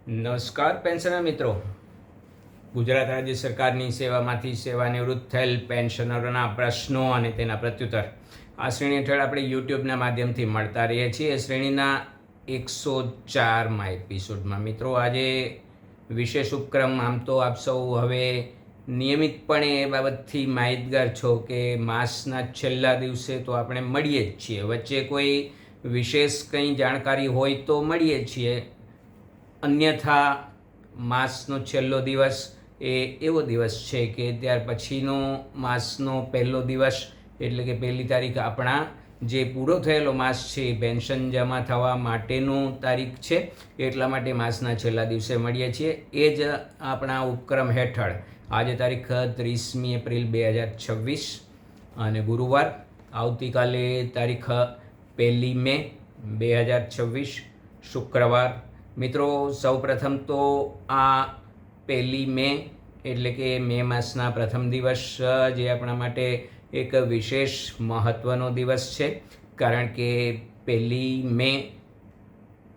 નમસ્કાર પેન્શનર મિત્રો. ગુજરાત રાજ્ય સરકારની સેવામાંથી સેવાનિવૃત્ત થયેલ પેન્શનરોના પ્રશ્નો અને તેના પ્રત્યુત્તર આ શ્રેણી હેઠળ આપણે યુટ્યુબના માધ્યમથી મળતા રહીએ છીએ. શ્રેણીના 104મા એપિસોડમાં મિત્રો આજે વિશેષ ઉપક્રમ. આમ તો આપ સૌ હવે નિયમિતપણે એ બાબતથી માહિતગાર છો કે માસના છેલ્લા દિવસે તો આપણે મળીએ જ છીએ. વચ્ચે કોઈ વિશેષ કંઈ જાણકારી હોય તો મળીએ છીએ, અન્યથા માસનો છેલ્લો દિવસ એ એવો દિવસ છે કે ત્યાર પછીનો માસનો પહેલો દિવસ એટલે કે પહેલી તારીખ આપણા જે પૂરો થયેલો માસ છે એ પેન્શન જમા થવા માટેનું તારીખ છે, એટલા માટે માસના છેલ્લા દિવસે મળીએ છીએ. એ જ આપણા ઉપક્રમ હેઠળ આજે તારીખ 30મી એપ્રિલ 2026 અને ગુરુવાર, આવતીકાલે તારીખ 1લી મે 2026 શુક્રવાર. મિત્રો સૌ પ્રથમ તો આ 1લી મે એટલે કે મે માસના પ્રથમ દિવસ જે આપણા માટે એક વિશેષ મહત્ત્વનો દિવસ છે, કારણ કે 1લી મે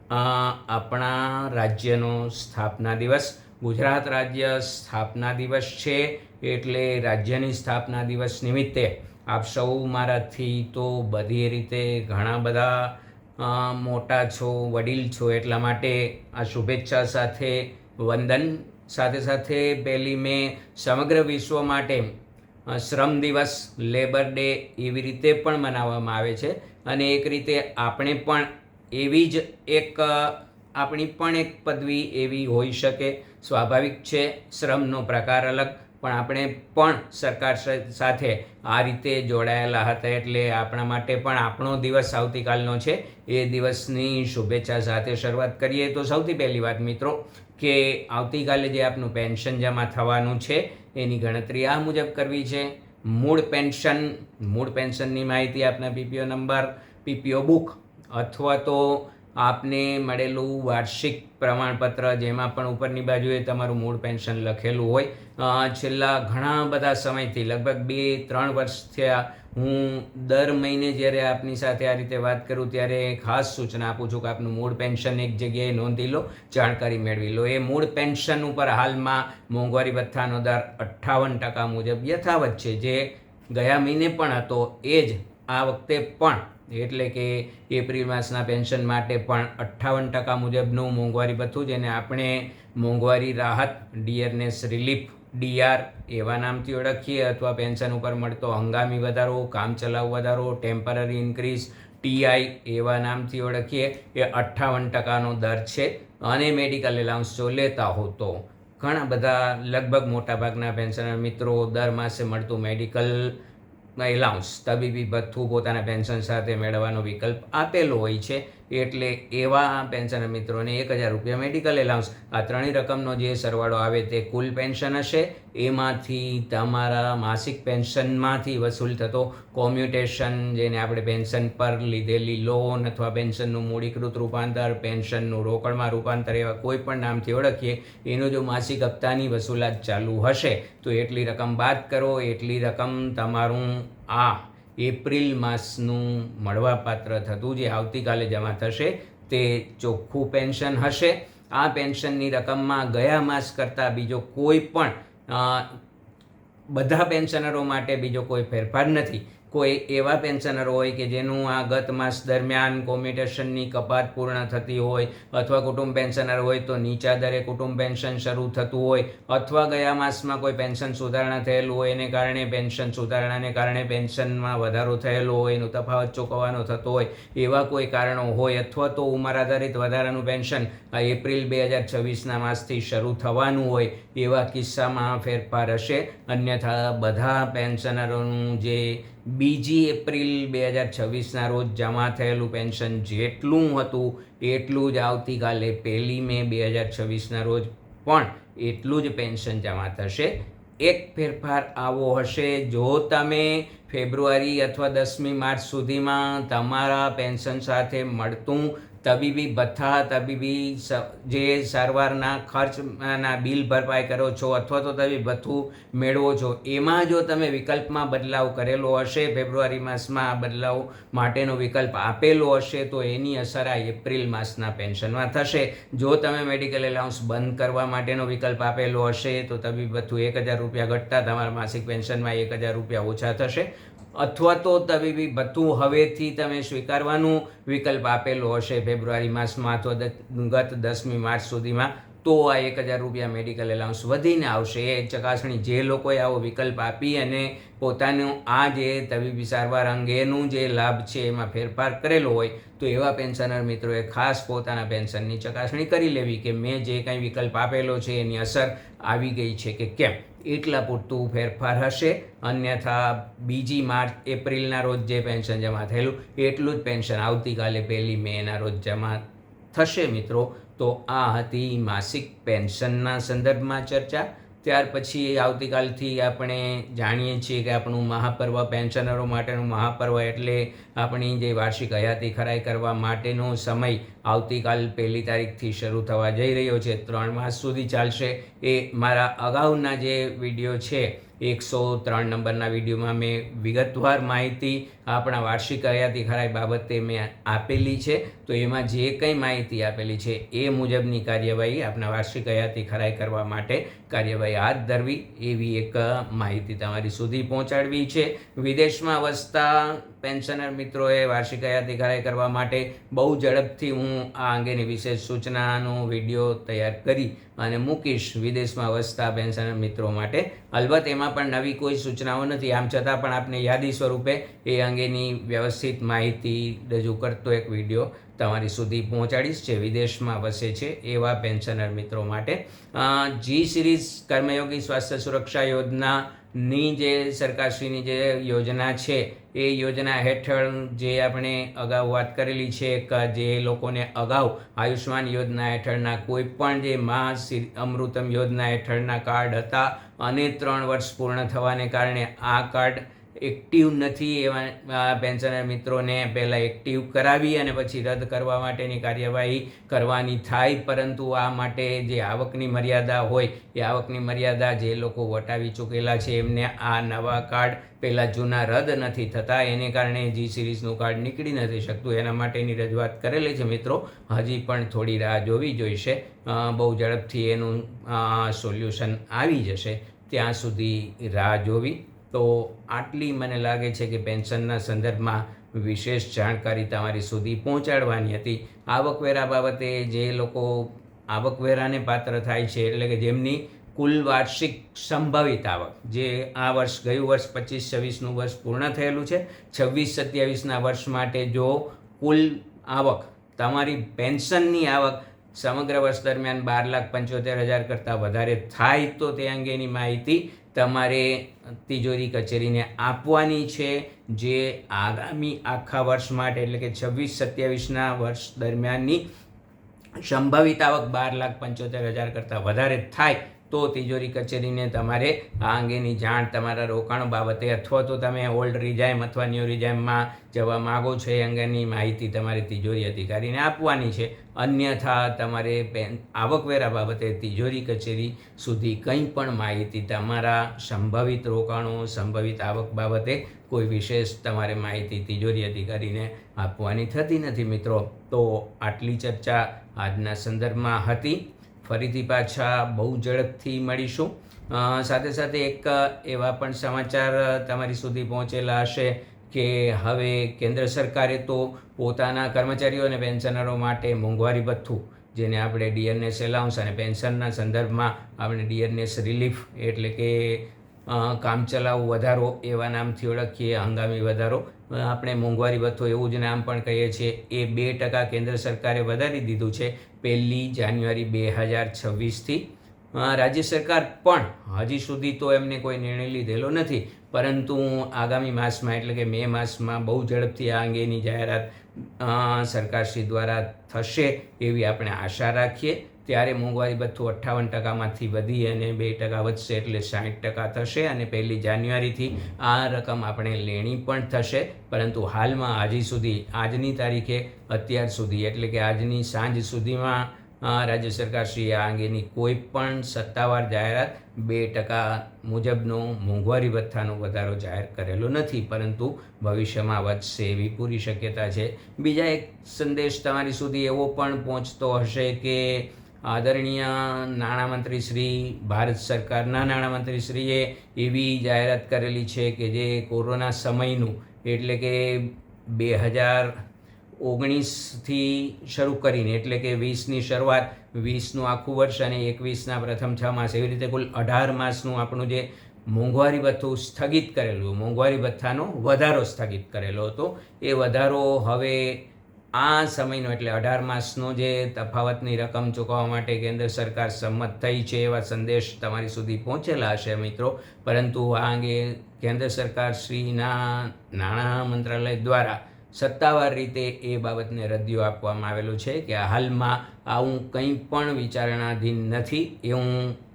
આપણા રાજ્યનો સ્થાપના દિવસ, ગુજરાત રાજ્ય સ્થાપના દિવસ છે. એટલે રાજ્યની સ્થાપના દિવસ નિમિત્તે આપ સૌ મારાથી તો બધી રીતે ઘણા બધા મોટા છો, વડીલ છો, એટલા માટે આ શુભેચ્છા સાથે વંદન. સાથે સાથે 1લી મે સમગ્ર વિશ્વ માટે શ્રમ દિવસ, લેબર ડે એવી રીતે પણ મનાવવામાં આવે છે. અને એક રીતે આપણે પણ એવી જ આપણી પણ એક પદવી એવી હોઈ શકે. સ્વાભાવિક છે, શ્રમનો પ્રકાર અલગ, પણ આપણે પણ સરકાર સાથે આ રીતે જોડાયેલા હતા, એટલે આપણા માટે પણ આપણો દિવસ આવતીકાલનો છે. એ દિવસની શુભેચ્છા સાથે શરૂઆત કરીએ તો સૌથી પહેલી વાત મિત્રો કે આવતીકાલે જે આપનું પેન્શન જમા થવાનું છે એની ગણતરી આ મુજબ કરવી છે. મૂળ પેન્શનની માહિતી આપના પીપીઓ નંબર, પીપીઓ બુક અથવા તો આપને મળેલું વાર્ષિક પ્રમાણપત્ર, જેમાં પણ ઉપરની બાજુએ તમારું મૂળ પેન્શન લખેલું હોય. છેલ્લા ઘણા બધા સમયથી, લગભગ 2-3 વર્ષ થયા, હું દર મહિને જ્યારે આપની સાથે આ રીતે વાત કરું ત્યારે ખાસ સૂચના આપું છું કે આપનું મૂળ પેન્શન એક જગ્યાએ નોંધી લો, જાણકારી મેળવી લો. એ મૂળ પેન્શન ઉપર હાલમાં મોંઘવારી ભથ્થાનો દર 58% મુજબ યથાવત છે, જે ગયા મહિને પણ હતો એ જ આ વખતે પણ, એટલે કે એપ્રિલ માસના પેન્શન માટે પણ 58% મુજબનું મોંઘવારી ભથ્થું, જેને આપણે મોંઘવારી રાહત, ડિયરનેસ રિલીફ, ડીઆર એવા નામથી ઓળખીએ, અથવા પેન્શન ઉપર મળતો હંગામી વધારો, કામચલાઉ વધારો, ટેમ્પરરી ઇન્ક્રીઝ, ટીઆઈ એવા નામથી ઓળખીએ, એ 58%નો દર છે. અને મેડિકલ એલાઉન્સ જો લેતા હો તો ઘણા બધા, લગભગ મોટાભાગના પેન્શનર મિત્રો દર માસે મળતું મેડિકલ એલાઉન્સ, તબીબી ભથ્થું પોતાના પેન્શન સાથે મેળવવાનો વિકલ્પ આપેલો હોય છે. એટલે એવા પેન્શનર મિત્રોને 1000 રૂપિયા મેડિકલ એલાઉન્સ, આ ત્રણેય રકમનો જે સરવાળો આવે તે કુલ પેન્શન હશે. એમાંથી તમારા માસિક પેન્શનમાંથી વસૂલ થતો કોમ્યુટેશન, જેને આપણે પેન્શન પર લીધેલી લોન અથવા પેન્શનનું મૂડીકૃત રૂપાંતર, પેન્શનનું રોકડમાં રૂપાંતર, એવા કોઈ પણ નામથી ઓળખીએ, એનો જો માસિક હપ્તાની વસૂલાત ચાલુ હશે તો એટલી રકમ બાદ કરો. એટલી રકમ તમારું આ એપ્રિલ માસનું મળવાપાત્ર થતું, જે આવતીકાલે જમા થશે, તે ચોખ્ખું પેન્શન હશે. આ પેન્શનની રકમમાં ગયા માસ કરતાં બીજો કોઈ પણ, બધા પેન્શનરો માટે બીજો કોઈ ફેરફાર નથી. કોઈ એવા પેન્શનરો હોય કે જેનું આ ગત માસ દરમિયાન કોમ્યુટેશનની કપાત પૂર્ણ થતી હોય, અથવા કુટુંબ પેન્શનર હોય તો નીચા દરે કુટુંબ પેન્શન શરૂ થતું હોય, અથવા ગયા માસમાં કોઈ પેન્શન સુધારણા થયેલું હોય, એને કારણે પેન્શન સુધારણાને કારણે પેન્શનમાં વધારો થયેલો હોય, એનો તફાવત ચૂકવવાનો થતો હોય, એવા કોઈ કારણો હોય, અથવા તો ઉંમર આધારિત વધારાનું પેન્શન આ એપ્રિલ 2026ના માસથી શરૂ થવાનું હોય, એવા કિસ્સામાં ફેરફાર હશે. અન્યથા બધા પેન્શનરોનું જે 2 એપ્રિલ 2026ના રોજ જમા થયેલું પેન્શન જેટલું હતું એટલું જ આવતીકાલે 1લી મે 2026ના રોજ પણ એટલું જ પેન્શન જમા થશે. એક ફેરફાર આવો હશે, જો તમે ફેબ્રુઆરી અથવા 10મી માર્ચ સુધીમાં તમારા પેન્શન સાથે મળતું તબીબી ભથ્થા, તબીબી જે સારવારના ખર્ચના બિલ ભરપાઈ કરો છો અથવા તો તબીબી ભથ્થું મેળવો છો, એમાં જો તમે વિકલ્પમાં બદલાવ કરેલો હશે, ફેબ્રુઆરી માસમાં આ બદલાવ માટેનો વિકલ્પ આપેલો હશે, તો એની અસર આ એપ્રિલ માસના પેન્શનમાં થશે. જો તમે મેડિકલ એલાઉન્સ બંધ કરવા માટેનો વિકલ્પ આપેલો હશે તો તબીબી ભથ્થું 1000 રૂપિયા ઘટતા તમારા માસિક પેન્શનમાં 1000 રૂપિયા ઓછા થશે. અથવા તો તબીબી ભથ્થું હવેથી તમે સ્વીકારવાનું વિકલ્પ આપેલો હશે ફેબ્રુઆરી માસમાં અથવા ગત 10મી માર્ચ સુધીમાં, તો આ 1000 રૂપિયા મેડિકલ એલાઉન્સ વધીને આવશે. એ ચકાસણી જે લોકોએ આવો વિકલ્પ આપી અને પોતાનું આ જે તબીબી સારવાર અંગેનું જે લાભ છે એમાં ફેરફાર કરેલો હોય, તો એવા પેન્શનર મિત્રોએ ખાસ પોતાના પેન્શનની ચકાસણી કરી લેવી કે મેં જે કંઈ વિકલ્પ આપેલો છે એની અસર આવી ગઈ છે કે કેમ. એટલા પૂરતું ફેરફાર હશે. અન્યથા 2 માર્ચ એપ્રિલના રોજ જે પેન્શન જમા થયેલું એટલું જ પેન્શન આવતીકાલે 1 મેના રોજ જમા થશે મિત્રો. તો આ હતી માસિક પેન્શનના સંદર્ભમાં ચર્ચા. ત્યાર પછી આવતીકાલથી આપણે જાણીએ છીએ કે આપણું મહાપર્વ, પેન્શનરો માટેનું મહાપર્વ એટલે આપણી જે વાર્ષિક હયાતી ખરાઈ કરવા માટેનો સમય આવતીકાલ 1 તારીખથી શરૂ થવા જઈ રહ્યો છે. 3 માસ સુધી ચાલશે. એ મારા અગાઉના જે વિડીયો છે 103 નંબરના વિડીયોમાં મેં વિગતવાર માહિતી આપણા વાર્ષિક હયાતી ખરાઈ બાબતે મેં આપેલી છે. તો એમાં જે કંઈ માહિતી આપેલી છે એ મુજબની કાર્યવાહી આપણા વાર્ષિક હયાતી ખરાઈ કરવા માટે કાર્યવાહી હાથ ધરવી, એવી એક માહિતી તમારી સુધી પહોંચાડવી છે. વિદેશમાં વસતા પેન્શનર મિત્રોએ વાર્ષિક હયાતી ખરાઈ કરવા માટે બહુ ઝડપથી હું આ અંગેની વિશેષ સૂચનાનો વિડીયો તૈયાર કરી અને મૂકીશ વિદેશમાં વસતા પેન્શનર મિત્રો માટે. અલબત્ત એમાં પણ નવી કોઈ સૂચનાઓ નથી, આમ છતાં પણ આપને યાદી સ્વરૂપે એ અંગેની વ્યવસ્થિત માહિતી રજૂ કરતો એક વિડીયો તમારી સુધી પહોંચાડીશ જે વિદેશમાં વસે છે એવા પેન્શનર મિત્રો માટે. જી સિરીઝ કર્મયોગી સ્વાસ્થ્ય સુરક્ષા યોજનાની જે સરકારશ્રીની જે યોજના છે એ યોજના હેઠળ જે આપણે અગાઉ વાત કરેલી છે કે જે લોકોને અગાઉ આયુષ્માન યોજના હેઠળના કોઈ પણ જે મા અમૃતમ યોજના હેઠળના કાર્ડ હતા અને 3 વર્ષ પૂર્ણ થવાને કારણે આ કાર્ડ એક્ટિવ નથી, એવા પેન્શનર મિત્રોને પહેલાં એક્ટિવ કરાવી અને પછી રદ કરવા માટેની કાર્યવાહી કરવાની થાય. પરંતુ આ માટે જે આવકની મર્યાદા હોય એ આવકની મર્યાદા જે લોકો વટાવી ચૂકેલા છે એમને આ નવા કાર્ડ પહેલાં જૂના રદ નથી થતા, એને કારણે જી સિરીઝનું કાર્ડ નીકળી નથી શકતું. એના માટેની રજૂઆત કરેલી છે મિત્રો. હજી પણ થોડી રાહ જોવી જોઈશે. બહુ ઝડપથી એનું સોલ્યુશન આવી જશે, ત્યાં સુધી રાહ જોવી. તો આટલી મને લાગે છે કે પેન્શનના સંદર્ભમાં વિશેષ જાણકારી તમારી સુધી પહોંચાડવાની હતી. આવકવેરા બાબતે જે લોકો આવકવેરાને પાત્ર થાય છે એટલે કે જેમની કુલ વાર્ષિક સંભવિત આવક, જે આ વર્ષ ગયું વર્ષ 25-26નું વર્ષ પૂર્ણ થયેલું છે, 26-27ના વર્ષ માટે જો કુલ આવક તમારી પેન્શનની આવક સમગ્ર વર્ષ દરમિયાન 12,75,000 કરતાં વધારે થાય તો તે અંગેની માહિતી તમારે તિજોરી કચેરીને આપવાની છે. જે આગામી આખા વર્ષ માટે એટલે કે 26-27ના વર્ષ દરમિયાનની સંભવિત આવક 12,75,000 કરતાં વધારે થાય તો તિજોરી કચેરીને તમારે આ અંગેની જાણ તમારા રોકાણ બાબતે અથવા તો તમે ઓલ્ડ રિઝાઇમ અથવા ન્યૂ રિઝાઇમમાં જવા માગો છો એ અંગેની માહિતી તમારે તિજોરી અધિકારીને આપવાની છે. અન્યથા તમારે આવકવેરા બાબતે તિજોરી કચેરી સુધી કંઈ પણ માહિતી તમારા સંભવિત રોકાણો, સંભવિત આવક બાબતે કોઈ વિશેષ તમારે માહિતી તિજોરી અધિકારીને આપવાની થતી નથી મિત્રો. તો આટલી ચર્ચા આજના સંદર્ભમાં હતી. ફરીથી પાછા બહુ ઝડપથી મળીશું. સાથે સાથે એક એવા પણ સમાચાર તમારી સુધી પહોંચેલા હશે કે હવે કેન્દ્ર સરકારે તો પોતાના કર્મચારીઓ અને પેન્શનરો માટે મોંઘવારી ભથ્થું, જેને આપણે ડીએનએસ એલાઉન્સ અને પેન્શનના સંદર્ભમાં આપણે ડીએનએસ રિલીફ એટલે કે કામચલાઉ વધારો એવા નામથી ઓળખીએ, હંગામી વધારો, આપણે મોંઘવારી ભથ્થું એવું જ નામ પણ કહીએ છીએ, એ 2% કેન્દ્ર સરકારે વધારી દીધું છે 1 જાન્યુઆરી 2026થી. રાજ્ય સરકાર પણ હજી સુધી તો એમને કોઈ નિર્ણય લીધેલો નથી, પરંતુ આગામી માસમાં એટલે કે મે માસમાં બહુ ઝડપથી આ અંગેની જાહેરાત સરકારશ્રી દ્વારા થશે એવી આપણે આશા રાખીએ. ત્યારે મોંઘવારી ભથ્થું 58%માંથી વધી અને 2% વધશે એટલે 60% થશે અને 1 જાન્યુઆરીથી આ રકમ આપણે લેણી પણ થશે. પરંતુ હાલમાં આજની તારીખે અત્યાર સુધી એટલે કે આજની સાંજ સુધીમાં રાજ્ય સરકારશ્રીએ આ અંગેની કોઈ પણ સત્તાવાર જાહેરાત 2% મુજબનો મોંઘવારી ભથ્થાનો વધારો જાહેર કરેલો નથી, પરંતુ ભવિષ્યમાં વધશે એવી પૂરી શક્યતા છે. બીજા એક સંદેશ તમારી સુધી એવો પણ પહોંચતો હશે કે આદરણીય નાણામંત્રી શ્રી, ભારત સરકારના નાણામંત્રી શ્રીએ એવી જાહેરાત કરેલી છે કે જે કોરોના સમયનું એટલે કે 2019થી શરૂ કરીને એટલે કે 20ની શરૂઆત, 20નું આખું વર્ષ અને 21ના પ્રથમ 6 માસ, એવી રીતે કુલ 18 માસનું આપણું જે મોંઘવારી ભથ્થું સ્થગિત કરેલું, મોંઘવારી ભથ્થાનો વધારો સ્થગિત કરેલો હતો, એ વધારો હવે આ સમયનો એટલે 18 માસનો જે તફાવતની રકમ ચૂકવવા માટે કેન્દ્ર સરકાર સંમત થઈ છે એવા સંદેશ તમારી સુધી પહોંચેલા હશે મિત્રો. પરંતુ આ અંગે કેન્દ્ર સરકારશ્રીના નાણાં મંત્રાલય દ્વારા સત્તાવાર રીતે એ બાબતને રદિયો આપવામાં આવેલો છે કે હાલમાં આવું કંઈ પણ વિચારણાધીન નથી એવું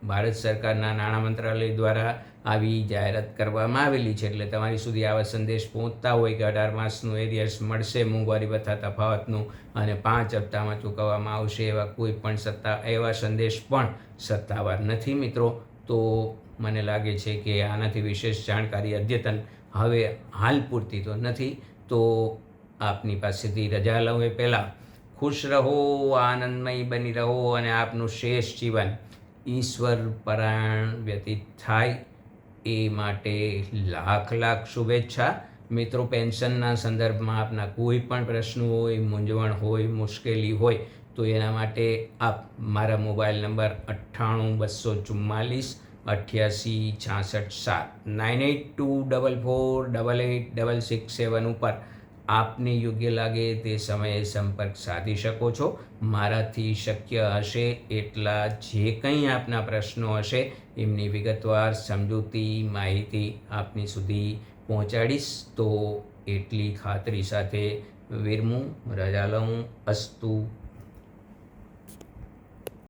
ભારત સરકારના નાણાં મંત્રાલય દ્વારા આવી જાહેરાત કરવામાં આવેલી છે. એટલે તમારી સુધી આવા સંદેશ પહોંચતા હોય કે 18 માસનું એરિયર્સ મળશે મોંઘવારી ભથ્થા તફાવતનું અને 5 હપ્તામાં ચૂકવવામાં આવશે એવા સંદેશ પણ સત્તાવાર નથી મિત્રો. તો મને લાગે છે કે આનાથી વિશેષ જાણકારી અદ્યતન હવે હાલ પૂરતી તો નથી. તો આપની પાસેથી રજા લઉં એ પહેલાં ખુશ રહો, આનંદમય બની રહો અને આપનું શેષ જીવન ઈશ્વર પરાયણ વ્યતીત થાય એ માટે લાખ શુભેચ્છા. મિત્રો, પેન્શનના સંદર્ભમાં આપના કોઈ પણ પ્રશ્નો હોય, મૂંઝવણ હોય, મુશ્કેલી હોય તો એના માટે આપ મારા મોબાઈલ નંબર 9824486667 9824488667 ઉપર આપને યોગ્ય લાગે તે સમયે સંપર્ક સાધી શકો છો. મારાથી શક્ય હશે એટલા જે કંઈ આપના પ્રશ્નો હશે એમની વિગતવાર સમજૂતી માહિતી આપની સુધી પહોંચાડીશ. તો એટલી ખાતરી સાથે વિરમું, રજા લઉં. અસ્તુ.